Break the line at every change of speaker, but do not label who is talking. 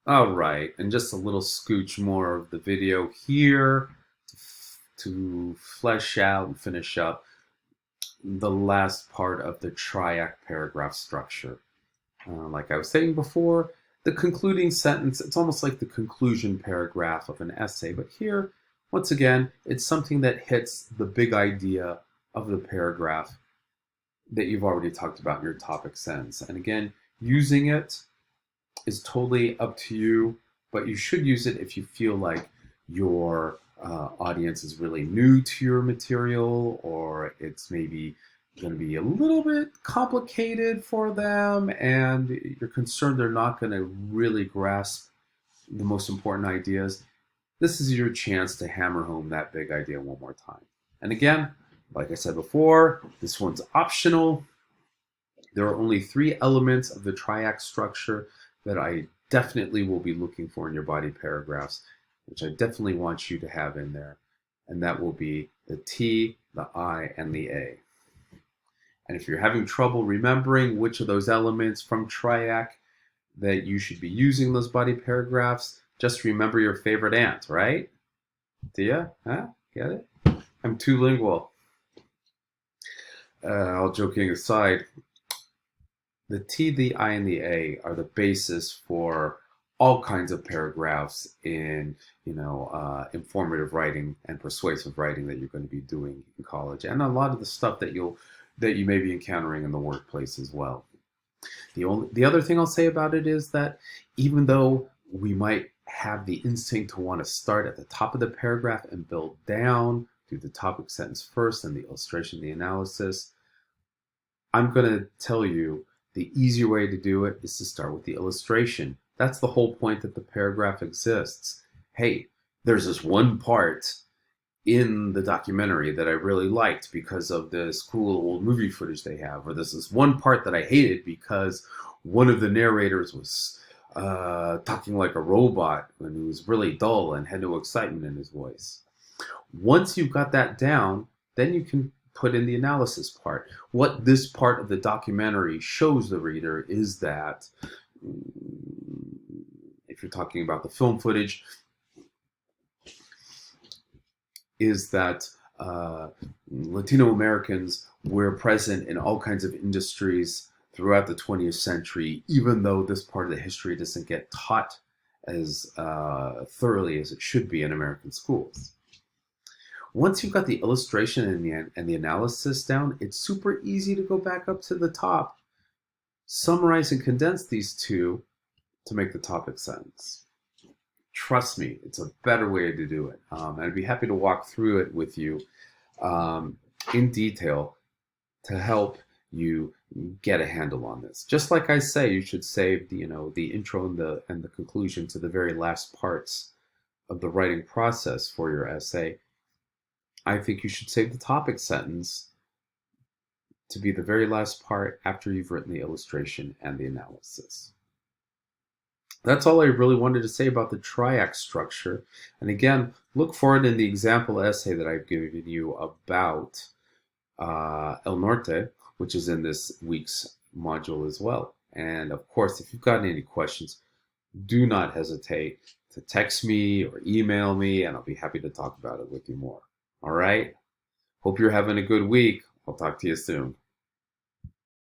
All right, and just a little scooch more of the video here to flesh out and finish up the last part of the TRIAC paragraph structure. Like I was saying before, the concluding sentence, it's almost like the conclusion paragraph of an essay, but here, once again, it's something that hits the big idea of the paragraph that you've already talked about in your topic sentence. And again, using it is totally up to you, but you should use it if you feel like your audience is really new to your material, or it's maybe going to be a little bit complicated for them and you're concerned they're not going to really grasp the most important ideas. This is your chance to hammer home that big idea one more time. And again, like I said before, this one's optional. There are only 3 elements of the TRIAC structure that I definitely will be looking for in your body paragraphs, which I definitely want you to have in there. And that will be the T, the I, and the A. And if you're having trouble remembering which of those elements from TRIAC that you should be using those body paragraphs, just remember your favorite ant, right? Do you? Huh? Get it? I'm too lingual. All joking aside, the T, the I, and the A are the basis for all kinds of paragraphs in, informative writing and persuasive writing that you're going to be doing in college, and a lot of the stuff that you may be encountering in the workplace as well. The other thing I'll say about it is that even though we might have the instinct to want to start at the top of the paragraph and build down, do the topic sentence first and the illustration, the analysis, I'm going to tell you the easier way to do it is to start with the illustration. That's the whole point that the paragraph exists. Hey, there's this one part in the documentary that I really liked because of this cool old movie footage they have, or there's this one part that I hated because one of the narrators was talking like a robot and he was really dull and had no excitement in his voice. Once you've got that down, then you can put in the analysis part. What this part of the documentary shows the reader is that, if you're talking about the film footage, is that Latino Americans were present in all kinds of industries throughout the 20th century, even though this part of the history doesn't get taught as thoroughly as it should be in American schools. Once you've got the illustration and the analysis down, it's super easy to go back up to the top, summarize and condense these two to make the topic sentence. Trust me, it's a better way to do it. And I'd be happy to walk through it with you in detail to help you get a handle on this. Just like I say, you should save the intro and the conclusion to the very last parts of the writing process for your essay. I think you should save the topic sentence to be the very last part after you've written the illustration and the analysis. That's all I really wanted to say about the TRIAC structure. And again, look for it in the example essay that I've given you about El Norte, which is in this week's module as well. And of course, if you've got any questions, do not hesitate to text me or email me, and I'll be happy to talk about it with you more. All right? Hope you're having a good week. I'll talk to you soon.